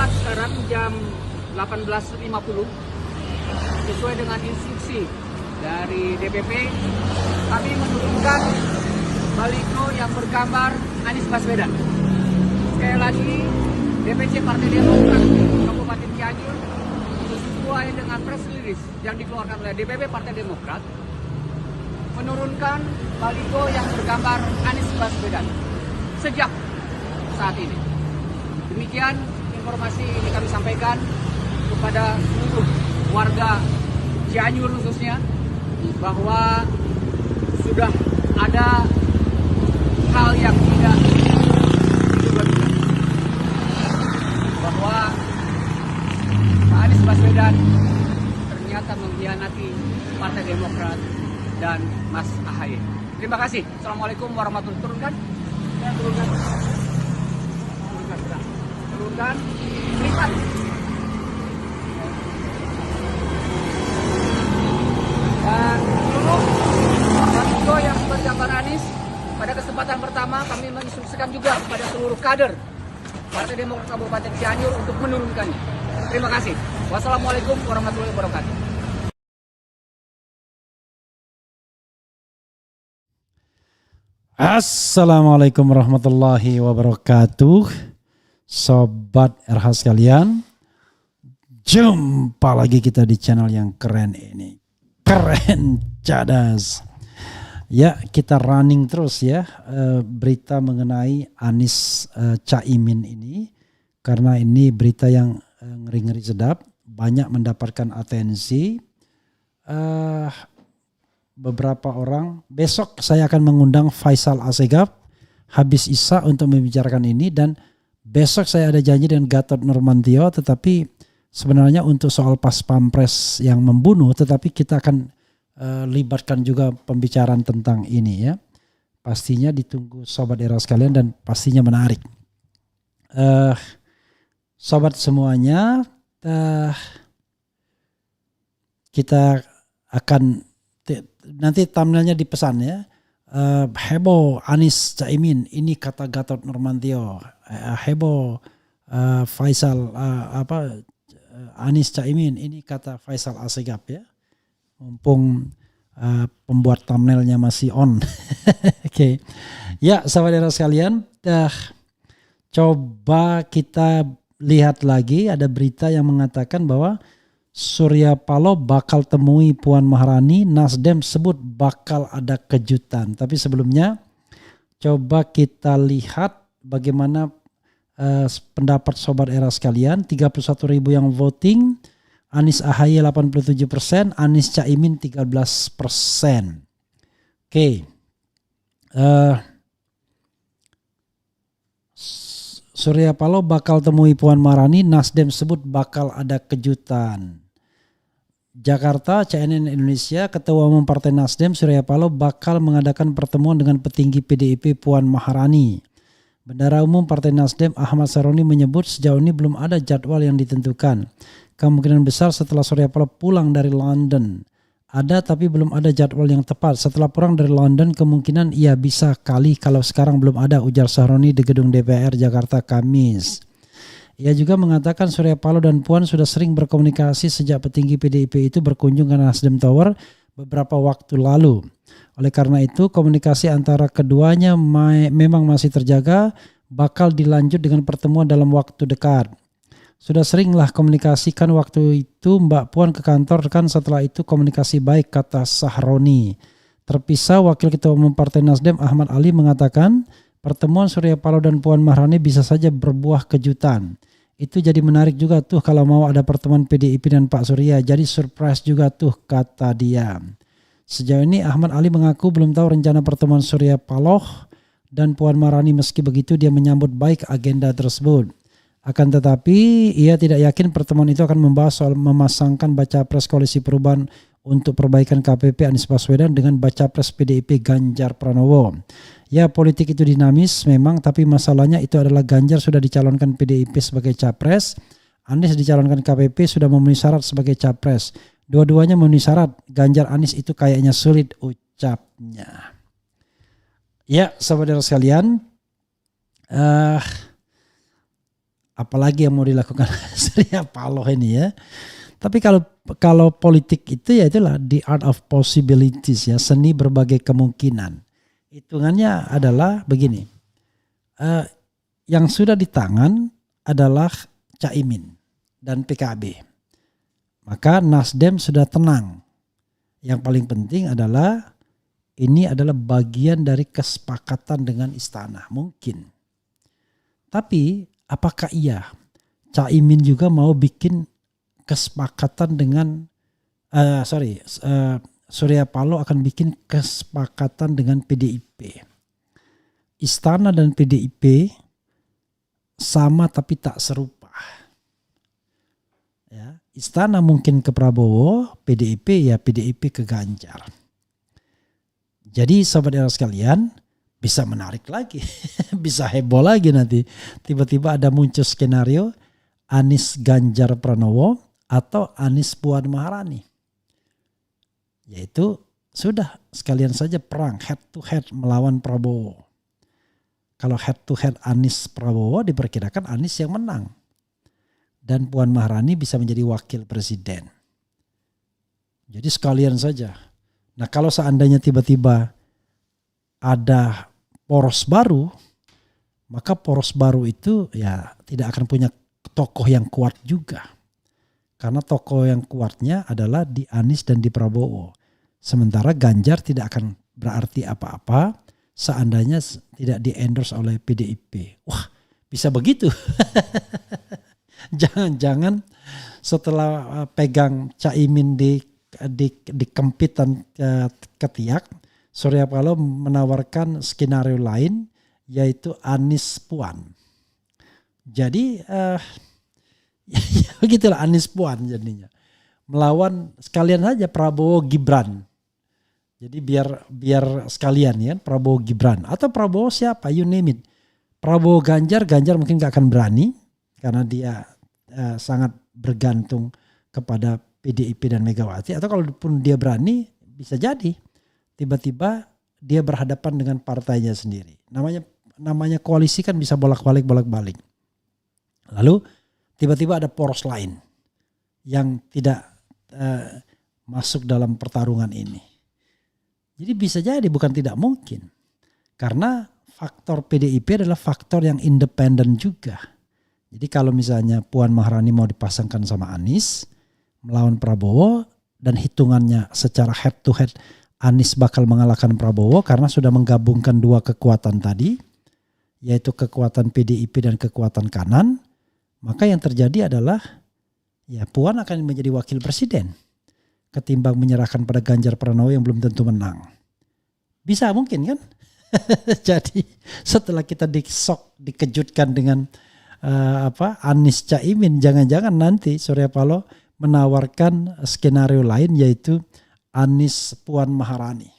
tepat sekarang jam 18.50 sesuai dengan instruksi dari DPP, kami menurunkan baliho yang bergambar Anies Baswedan. Sekali lagi, DPC Partai Demokrat Kabupaten Cianjur sesuai dengan press release yang dikeluarkan oleh DPP Partai Demokrat menurunkan baliho yang bergambar Anies Baswedan sejak saat ini. Demikian informasi ini kami sampaikan kepada seluruh warga Cianjur khususnya bahwa sudah ada hal yang tidak diduga-duga, bahwa Pak Anies Baswedan ternyata mengkhianati Partai Demokrat dan Mas AHY. Terima kasih. Assalamualaikum warahmatullahi wabarakatuh. Turunkan. Lipat. Dan seluruh baliho yang bergambar Anies, pada kesempatan pertama kami menginstruksikan juga kepada seluruh kader Partai Demokrat Kabupaten Cianjur untuk menurunkannya. Terima kasih. Wassalamualaikum warahmatullahi wabarakatuh. Assalamualaikum warahmatullahi wabarakatuh. Sobat RH sekalian, jumpa lagi kita di channel yang keren ini. Keren cadas. Ya, kita running terus ya berita mengenai Anies Caimin ini, karena ini berita yang ngeri-ngeri sedap, banyak mendapatkan atensi. Beberapa orang, besok saya akan mengundang Faisal Assegaf habis Isya untuk membicarakan ini, dan besok saya ada janji dengan Gatot Nurmantio, tetapi sebenarnya untuk soal pas pampres yang membunuh, tetapi kita akan libatkan juga pembicaraan tentang ini ya. Pastinya ditunggu sobat era sekalian dan pastinya menarik. Sobat semuanya, kita akan nanti thumbnailnya dipesan ya. Heboh Anies Caimin, ini kata Gatot Nurmantio. Heboh Faisal Anies Caimin, ini kata Faisal Assegaf ya. Mumpung pembuat thumbnailnya masih on. Oke. Ya, sahabat era sekalian, coba kita lihat lagi, ada berita yang mengatakan bahwa Surya Paloh bakal temui Puan Maharani, Nasdem sebut bakal ada kejutan. Tapi sebelumnya coba kita lihat bagaimana pendapat sobat era sekalian. 31.000 yang voting, Anies AHY 87%, Anies Caimin 13%. Oke. Surya Paloh bakal temui Puan Maharani, Nasdem sebut bakal ada kejutan. Jakarta, CNN Indonesia, Ketua Umum Partai Nasdem Surya Paloh bakal mengadakan pertemuan dengan petinggi PDIP Puan Maharani. Bendahara Umum Partai Nasdem Ahmad Saroni menyebut sejauh ini belum ada jadwal yang ditentukan. Kemungkinan besar setelah Surya Paloh pulang dari London. Ada tapi belum ada jadwal yang tepat. Setelah pulang dari London kemungkinan ia bisa kali, kalau sekarang belum ada, ujar Saroni di gedung DPR Jakarta Kamis. Ia juga mengatakan Surya Paloh dan Puan sudah sering berkomunikasi sejak petinggi PDIP itu berkunjung ke Nasdem Tower beberapa waktu lalu. Oleh karena itu komunikasi antara keduanya memang masih terjaga, bakal dilanjut dengan pertemuan dalam waktu dekat. Sudah seringlah komunikasikan, waktu itu Mbak Puan ke kantor kan, setelah itu komunikasi baik, kata Sahroni. Terpisah, Wakil Ketua Umum Partai Nasdem Ahmad Ali mengatakan pertemuan Surya Paloh dan Puan Maharani bisa saja berbuah kejutan. Itu jadi menarik juga tuh kalau mau ada pertemuan PDIP dan Pak Surya, jadi surprise juga tuh, kata dia. Sejauh ini Ahmad Ali mengaku belum tahu rencana pertemuan Surya Paloh dan Puan Maharani, meski begitu dia menyambut baik agenda tersebut. Akan tetapi ia tidak yakin pertemuan itu akan membahas soal memasangkan baca pres Koalisi Perubahan untuk perbaikan KPP Anies Baswedan dengan baca pres PDIP Ganjar Pranowo. Ya, politik itu dinamis memang, tapi masalahnya itu adalah Ganjar sudah dicalonkan PDIP sebagai capres, Anies dicalonkan KPP sudah memenuhi syarat sebagai capres. Dua-duanya memenuhi syarat, Ganjar Anies itu kayaknya sulit, ucapnya. Ya, saudara sekalian, apalagi yang mau dilakukan Surya Paloh ini ya. Tapi kalau politik itu ya itulah the art of possibilities ya, seni berbagai kemungkinan. Hitungannya adalah begini, yang sudah di tangan adalah Caimin dan PKB. Maka Nasdem sudah tenang. Yang paling penting adalah ini adalah bagian dari kesepakatan dengan istana, mungkin. Tapi apakah iya Caimin juga mau bikin kesepakatan dengan Surya Paloh akan bikin kesepakatan dengan PDIP. Istana dan PDIP sama tapi tak serupa. Ya, istana mungkin ke Prabowo, PDIP ke Ganjar. Jadi sobat era sekalian, bisa menarik lagi, bisa heboh lagi nanti. Tiba-tiba ada muncul skenario Anies Ganjar Pranowo atau Anies Puan Maharani. Yaitu sudah sekalian saja perang head to head melawan Prabowo. Kalau head to head Anies Prabowo diperkirakan Anies yang menang. Dan Puan Maharani bisa menjadi wakil presiden. Jadi sekalian saja. Nah kalau seandainya tiba-tiba ada poros baru, maka poros baru itu ya tidak akan punya tokoh yang kuat juga. Karena tokoh yang kuatnya adalah di Anies dan di Prabowo. Sementara Ganjar tidak akan berarti apa-apa seandainya tidak di-endorse oleh PDIP. Wah, bisa begitu. Jangan-jangan setelah pegang Caimin di kempitan ketiak, Surya Paloh menawarkan skenario lain yaitu Anies Puan. Jadi ya begitulah Anies Puan jadinya. Melawan sekalian saja Prabowo Gibran. Jadi biar sekalian ya Prabowo Gibran atau Prabowo siapa you name it. Prabowo Ganjar mungkin gak akan berani karena dia sangat bergantung kepada PDIP dan Megawati, atau kalaupun dia berani bisa jadi tiba-tiba dia berhadapan dengan partainya sendiri. Namanya koalisi kan bisa bolak-balik. Lalu tiba-tiba ada poros lain yang tidak masuk dalam pertarungan ini. Jadi bisa jadi bukan tidak mungkin. Karena faktor PDIP adalah faktor yang independen juga. Jadi kalau misalnya Puan Maharani mau dipasangkan sama Anies melawan Prabowo dan hitungannya secara head to head Anies bakal mengalahkan Prabowo karena sudah menggabungkan dua kekuatan tadi, yaitu kekuatan PDIP dan kekuatan kanan, maka yang terjadi adalah ya Puan akan menjadi wakil presiden ketimbang menyerahkan pada Ganjar Pranowo yang belum tentu menang. Bisa mungkin kan? Jadi setelah kita dikejutkan dengan Anies Caimin, jangan-jangan nanti Surya Paloh menawarkan skenario lain yaitu Anies Puan Maharani.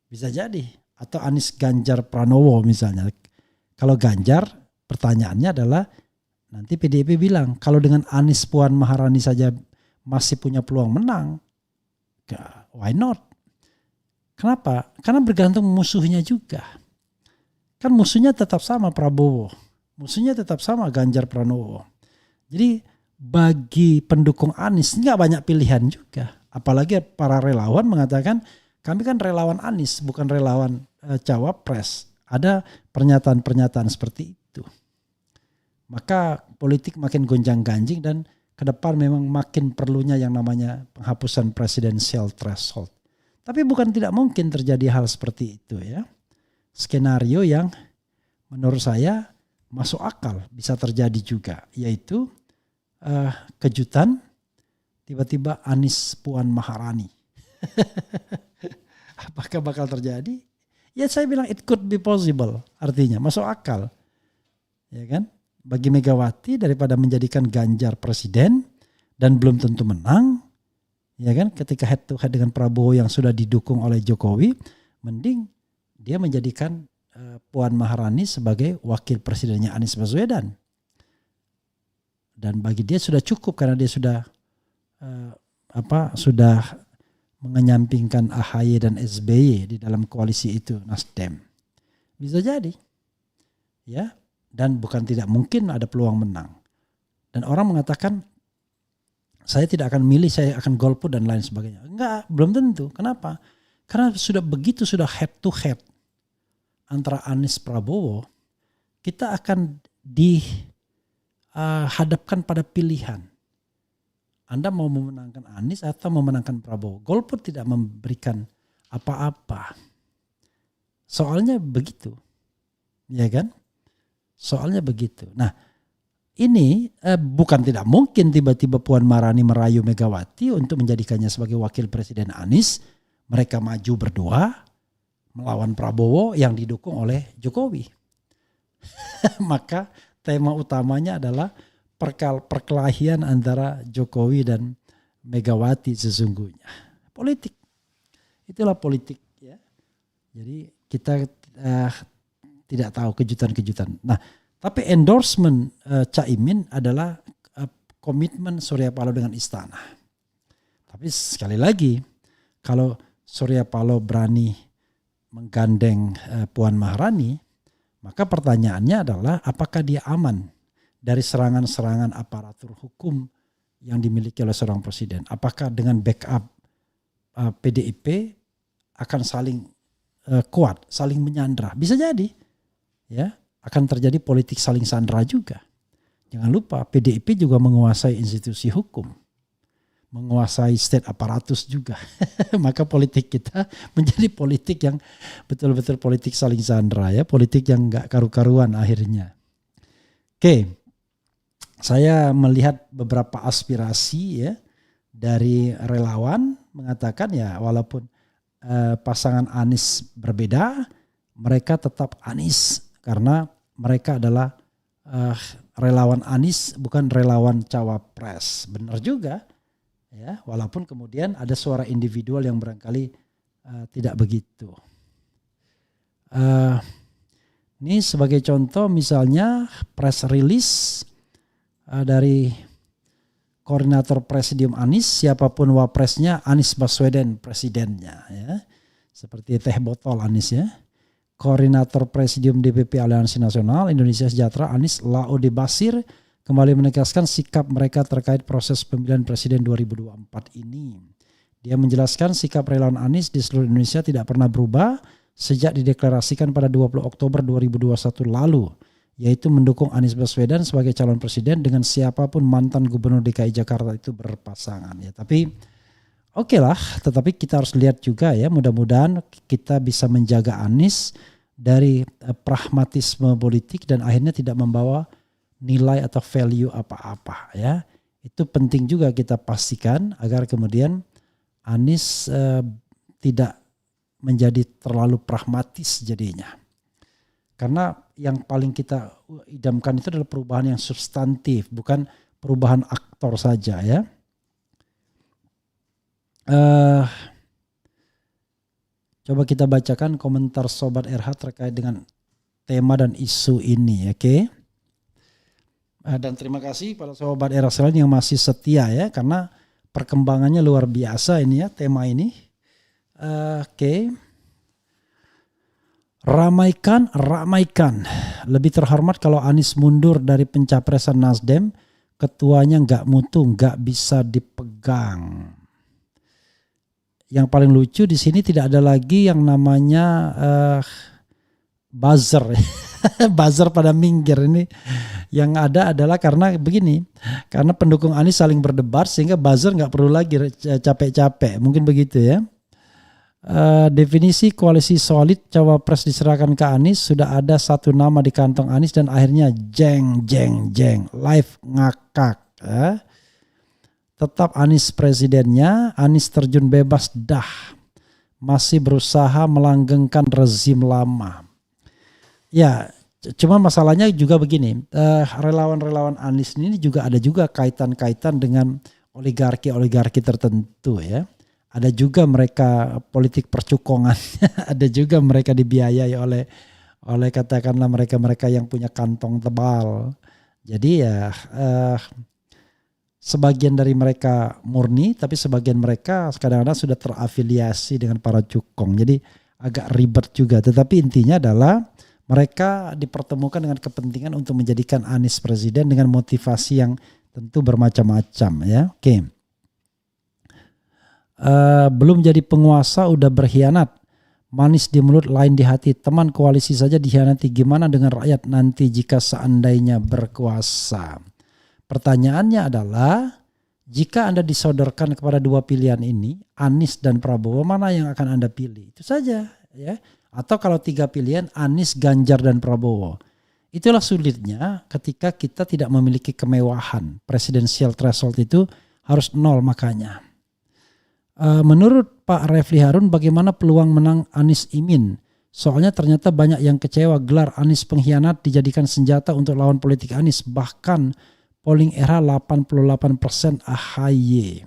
Bisa jadi. Atau Anies Ganjar Pranowo misalnya. Kalau Ganjar pertanyaannya adalah nanti PDIP bilang kalau dengan Anies Puan Maharani saja masih punya peluang menang. Why not? Kenapa? Karena bergantung musuhnya juga. Kan musuhnya tetap sama Prabowo. Musuhnya tetap sama Ganjar Pranowo. Jadi bagi pendukung Anies nggak banyak pilihan juga. Apalagi para relawan mengatakan kami kan relawan Anies bukan relawan cawapres. Ada pernyataan-pernyataan seperti itu. Maka politik makin gonjang-ganjing dan ke depan memang makin perlunya yang namanya penghapusan presidensial threshold. Tapi bukan tidak mungkin terjadi hal seperti itu ya. Skenario yang menurut saya masuk akal bisa terjadi juga, yaitu kejutan tiba-tiba Anies Puan Maharani. Apakah bakal terjadi? Ya saya bilang it could be possible, artinya masuk akal. Ya kan? Bagi Megawati daripada menjadikan Ganjar presiden dan belum tentu menang, ya kan? Ketika head to head dengan Prabowo yang sudah didukung oleh Jokowi, mending dia menjadikan Puan Maharani sebagai wakil presidennya Anies Baswedan. Dan bagi dia sudah cukup karena dia sudah sudah mengenyampingkan AHY dan SBY di dalam koalisi itu Nasdem. Bisa jadi. Ya. dan bukan tidak mungkin ada peluang menang. Dan orang mengatakan saya tidak akan milih, saya akan golput dan lain sebagainya. Enggak, belum tentu. Kenapa? Karena sudah head to head antara Anies Prabowo, kita akan dihadapkan pada pilihan. Anda mau memenangkan Anies atau memenangkan Prabowo. Golput tidak memberikan apa-apa. Soalnya begitu. Ya kan? Soalnya begitu. Nah, ini bukan tidak mungkin tiba-tiba Puan Maharani merayu Megawati untuk menjadikannya sebagai wakil presiden Anies. Mereka maju berdua melawan Prabowo yang didukung oleh Jokowi. Maka tema utamanya adalah perkelahian antara Jokowi dan Megawati sesungguhnya. Politik. Itulah politik ya. Jadi kita tidak tahu kejutan-kejutan. Nah, tapi endorsement Caimin adalah komitmen Surya Paloh dengan istana. Tapi sekali lagi, kalau Surya Paloh berani menggandeng Puan Maharani, maka pertanyaannya adalah apakah dia aman dari serangan-serangan aparatur hukum yang dimiliki oleh seorang presiden? Apakah dengan backup PDIP akan saling kuat, saling menyandra? Bisa jadi, ya. Akan terjadi politik saling sandera juga. Jangan lupa PDIP juga menguasai institusi hukum. Menguasai state aparatus juga. Maka politik kita menjadi politik yang betul-betul politik saling sandera ya. Politik yang gak karu-karuan akhirnya. Oke. Saya melihat beberapa aspirasi ya dari relawan mengatakan ya walaupun pasangan Anies berbeda, mereka tetap Anies. Karena mereka adalah relawan Anies bukan relawan cawapres. Benar juga ya, walaupun kemudian ada suara individual yang barangkali tidak begitu. Ini sebagai contoh misalnya press release dari koordinator Presidium Anies, siapapun wapresnya Anies Baswedan presidennya ya. Seperti teh botol Anies ya. Koordinator Presidium DPP Aliansi Nasional Indonesia Sejahtera Anies Laode Basir kembali menegaskan sikap mereka terkait proses pemilihan presiden 2024 ini. Dia menjelaskan sikap relawan Anies di seluruh Indonesia tidak pernah berubah sejak dideklarasikan pada 20 Oktober 2021 lalu, yaitu mendukung Anies Baswedan sebagai calon presiden dengan siapapun mantan gubernur DKI Jakarta itu berpasangan ya. Tapi oke lah, tetapi kita harus lihat juga ya, mudah-mudahan kita bisa menjaga Anies dari pragmatisme politik dan akhirnya tidak membawa nilai atau value apa-apa ya. Itu penting juga kita pastikan agar kemudian Anies tidak menjadi terlalu pragmatis jadinya. Karena yang paling kita idamkan itu adalah perubahan yang substantif, bukan perubahan aktor saja ya. Coba kita bacakan komentar Sobat RH terkait dengan tema dan isu ini, oke? Dan terima kasih pada Sobat RH sekalian yang masih setia ya, karena perkembangannya luar biasa ini ya tema ini. Oke. Ramaikan. Lebih terhormat kalau Anies mundur dari pencapresan Nasdem, ketuanya nggak mutu, nggak bisa dipegang. Yang paling lucu di sini tidak ada lagi yang namanya buzzer. Buzzer pada minggir ini. Yang ada adalah karena begini. Karena pendukung Anies saling berdebat sehingga buzzer nggak perlu lagi capek-capek. Mungkin begitu ya. Definisi koalisi solid cawapres diserahkan ke Anies, sudah ada satu nama di kantong Anies dan akhirnya jeng live ngakak. Tetap Anies presidennya, Anies terjun bebas dah. Masih berusaha melanggengkan rezim lama. Ya, cuma masalahnya juga begini. Relawan-relawan Anies ini juga ada juga kaitan-kaitan dengan oligarki tertentu ya. Ada juga mereka politik percukongan. Ada juga mereka dibiayai oleh katakanlah mereka yang punya kantong tebal. Jadi ya sebagian dari mereka murni, tapi sebagian mereka kadang-kadang sudah terafiliasi dengan para cukong. Jadi agak ribet juga. Tetapi intinya adalah Mereka dipertemukan dengan kepentingan untuk menjadikan Anies presiden dengan motivasi yang tentu bermacam-macam ya. Oke. Belum jadi penguasa udah berkhianat. Manis di mulut lain di hati. Teman koalisi saja dikhianati. Gimana dengan rakyat nanti jika seandainya berkuasa? Pertanyaannya adalah, jika Anda disodorkan kepada dua pilihan ini, Anies dan Prabowo, mana yang akan Anda pilih? Itu saja ya. Atau kalau 3 pilihan, Anies, Ganjar, dan Prabowo. Itulah sulitnya ketika kita tidak memiliki kemewahan. Presidensial threshold itu harus 0 makanya. Menurut Pak Refli Harun, bagaimana peluang menang Anies Imin? Soalnya ternyata banyak yang kecewa gelar Anies pengkhianat dijadikan senjata untuk lawan politik Anies. Bahkan polling era 88% AHY.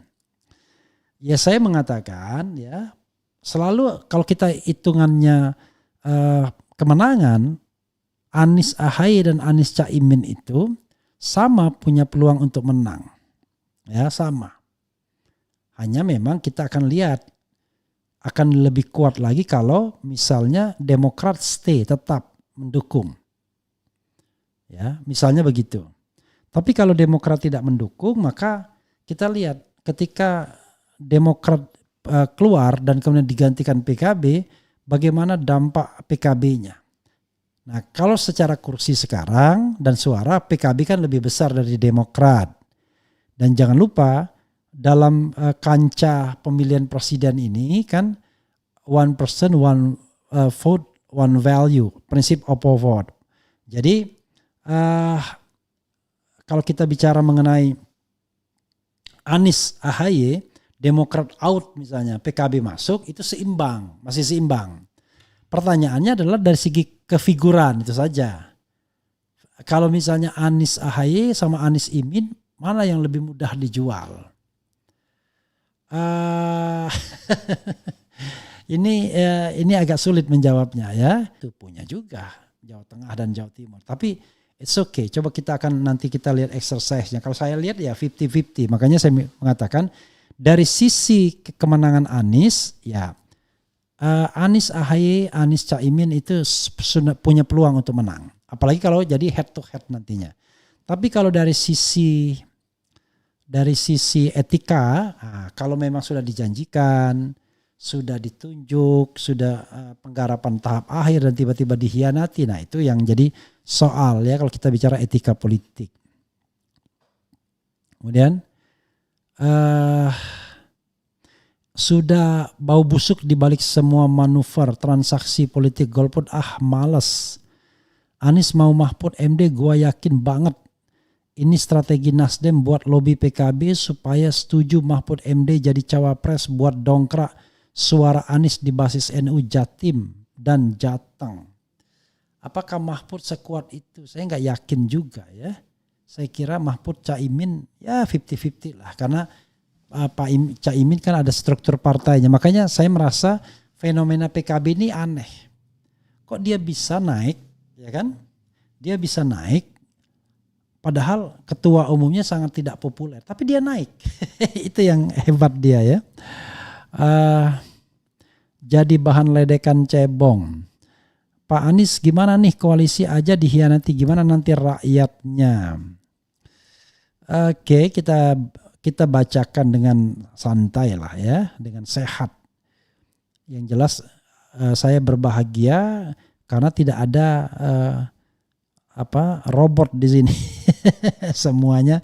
Ya saya mengatakan ya, selalu kalau kita hitungannya kemenangan, Anies AHY dan Anies Caimin itu sama punya peluang untuk menang. Ya sama. Hanya memang kita akan lihat akan lebih kuat lagi kalau misalnya Demokrat tetap mendukung. Ya, misalnya begitu. Tapi kalau Demokrat tidak mendukung, maka kita lihat ketika Demokrat keluar dan kemudian digantikan PKB, bagaimana dampak PKB-nya. Nah kalau secara kursi sekarang dan suara, PKB kan lebih besar dari Demokrat. Dan jangan lupa dalam kancah pemilihan presiden ini kan one person, one vote, one value, prinsip of vote. Jadi kalau kita bicara mengenai Anies AHY, Demokrat out misalnya, PKB masuk, itu seimbang, masih seimbang. Pertanyaannya adalah dari segi kefiguran itu saja. Kalau misalnya Anies AHY sama Anies Imin, mana yang lebih mudah dijual? Ini agak sulit menjawabnya ya. Itu punya juga Jawa Tengah dan Jawa Timur. Tapi it's okay. Coba nanti kita lihat exercise-nya. Kalau saya lihat ya 50-50. Makanya saya mengatakan dari sisi kemenangan Anies, ya Anies AHY, Anies Caimin itu punya peluang untuk menang. Apalagi kalau jadi head to head nantinya. Tapi kalau dari sisi etika, kalau memang sudah dijanjikan, sudah ditunjuk, sudah penggarapan tahap akhir dan tiba-tiba dikhianati, nah itu yang jadi soal ya kalau kita bicara etika politik. Kemudian sudah bau busuk di balik semua manuver transaksi politik golput, males. Anies mau Mahfud MD, gua yakin banget ini strategi Nasdem buat lobby PKB supaya setuju Mahfud MD jadi cawapres buat dongkrak suara Anies di basis NU Jatim dan Jateng. Apakah Mahfud sekuat itu? Saya nggak yakin juga ya. Saya kira Mahfud Caimin ya 50-50 lah, karena Pak Caimin kan ada struktur partainya. Makanya saya merasa fenomena PKB ini aneh. Kok dia bisa naik, ya kan? Dia bisa naik, padahal ketua umumnya sangat tidak populer. Tapi dia naik. Itu yang hebat dia ya. Jadi bahan ledekan cebong. Pak Anies gimana nih, koalisi aja dikhianati, gimana nanti rakyatnya? Oke, kita bacakan dengan santai lah ya, dengan sehat. Yang jelas saya berbahagia karena tidak ada robot di sini. Semuanya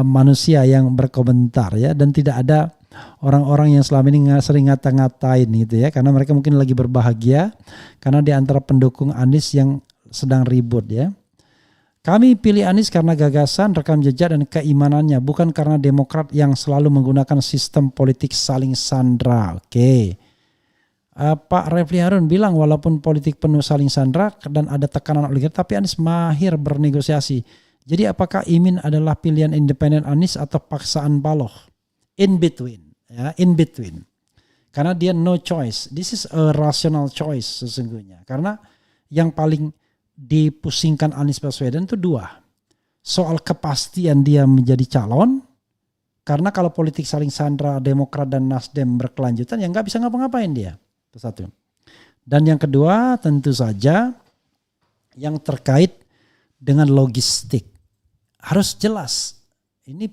manusia yang berkomentar ya, dan tidak ada orang-orang yang selama ini sering ngata-ngatain gitu ya, karena mereka mungkin lagi berbahagia karena di antara pendukung Anies yang sedang ribut ya. Kami pilih Anies karena gagasan, rekam jejak dan keimanannya, bukan karena Demokrat yang selalu menggunakan sistem politik saling sandra. Oke. Pak Refli Harun bilang walaupun politik penuh saling sandra dan ada tekanan oligarki, tapi Anies mahir bernegosiasi. Jadi apakah Imin adalah pilihan independen Anies atau paksaan Paloh? In between, ya, in between. Karena dia no choice. This is a rational choice sesungguhnya. Karena yang paling dipusingkan Anies Baswedan itu dua. Soal kepastian dia menjadi calon, karena kalau politik saling sandra Demokrat dan Nasdem berkelanjutan ya nggak bisa ngapa-ngapain dia. Itu satu. Dan yang kedua tentu saja yang terkait dengan logistik. Harus jelas. Ini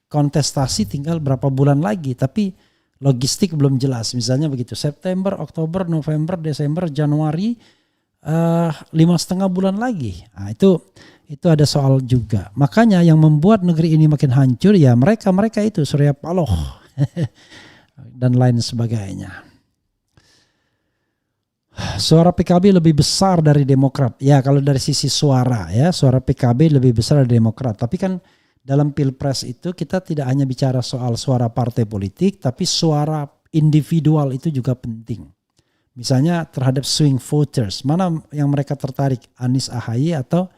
kontestasi tinggal berapa bulan lagi, tapi logistik belum jelas. Misalnya begitu, September, Oktober, November, Desember, Januari, 5,5 bulan lagi. Nah, itu ada soal juga. Makanya yang membuat negeri ini makin hancur ya mereka itu Surya Paloh dan lain sebagainya. Suara PKB lebih besar dari Demokrat. Ya kalau dari sisi suara ya, suara PKB lebih besar dari Demokrat. Tapi kan dalam Pilpres itu kita tidak hanya bicara soal suara partai politik, tapi suara individual itu juga penting. Misalnya terhadap swing voters, mana yang mereka tertarik, Anies AHY atau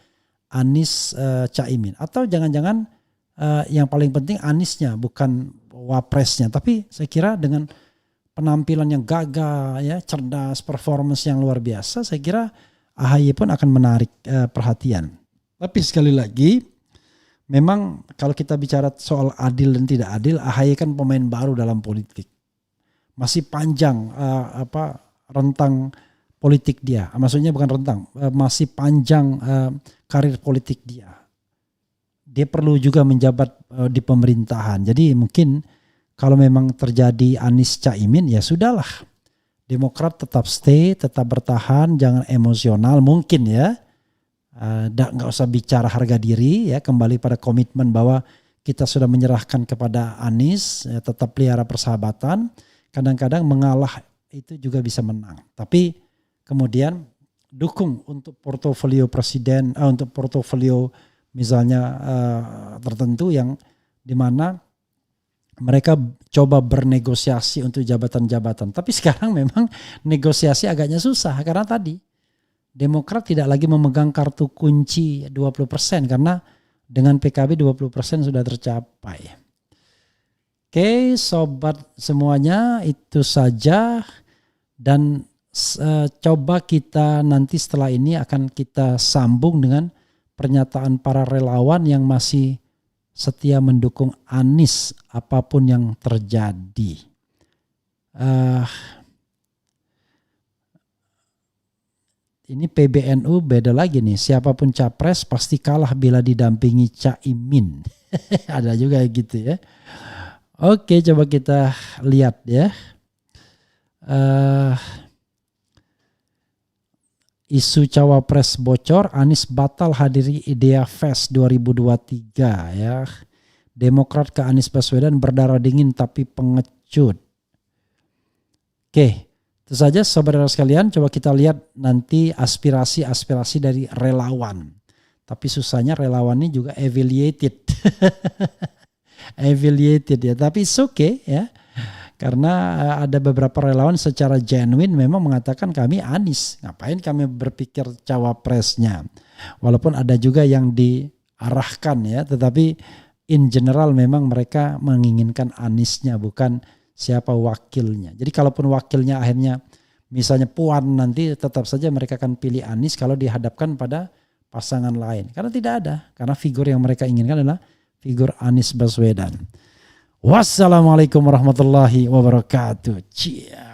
Anies Caimin. Atau jangan-jangan yang paling penting Aniesnya bukan wapresnya. Tapi saya kira dengan penampilan yang gagah, ya, cerdas, performance yang luar biasa, saya kira AHY pun akan menarik perhatian. Tapi sekali lagi, memang kalau kita bicara soal adil dan tidak adil, AHY kan pemain baru dalam politik. Masih panjang rentang politik dia. Maksudnya bukan rentang, masih panjang karir politik dia. Dia perlu juga menjabat di pemerintahan. Jadi mungkin kalau memang terjadi Anies Caimin ya sudahlah. Demokrat tetap stay, tetap bertahan, jangan emosional mungkin ya. Nggak usah bicara harga diri ya, kembali pada komitmen bahwa kita sudah menyerahkan kepada Anies, ya, tetap pelihara persahabatan. Kadang-kadang mengalah itu juga bisa menang, tapi kemudian dukung untuk portofolio presiden, untuk portofolio misalnya tertentu yang dimana mereka coba bernegosiasi untuk jabatan-jabatan. Tapi sekarang memang negosiasi agaknya susah karena tadi Demokrat tidak lagi memegang kartu kunci 20% karena dengan PKB 20% sudah tercapai. Oke, sobat semuanya itu saja dan coba kita nanti setelah ini akan kita sambung dengan pernyataan para relawan yang masih setia mendukung Anies apapun yang terjadi. Ini PBNU beda lagi nih, siapapun capres pasti kalah bila didampingi Caimin. Ada juga gitu ya. Oke, coba kita lihat ya. Isu cawapres bocor, Anies batal hadiri IDEA Fest 2023 ya. Demokrat ke Anies Baswedan berdarah dingin tapi pengecut. Oke. Itu saja saudara sekalian, coba kita lihat nanti aspirasi-aspirasi dari relawan. Tapi susahnya relawan ini juga affiliated. Affiliated ya, tapi it's okay ya. Karena ada beberapa relawan secara genuine memang mengatakan kami Anies. Ngapain kami berpikir cawapresnya. Walaupun ada juga yang diarahkan ya, tetapi in general memang mereka menginginkan Aniesnya bukan siapa wakilnya. Jadi kalaupun wakilnya akhirnya misalnya Puan nanti tetap saja mereka akan pilih Anies kalau dihadapkan pada pasangan lain. Karena tidak ada. Karena figur yang mereka inginkan adalah figur Anies Baswedan. Wassalamualaikum warahmatullahi wabarakatuh. Ciao.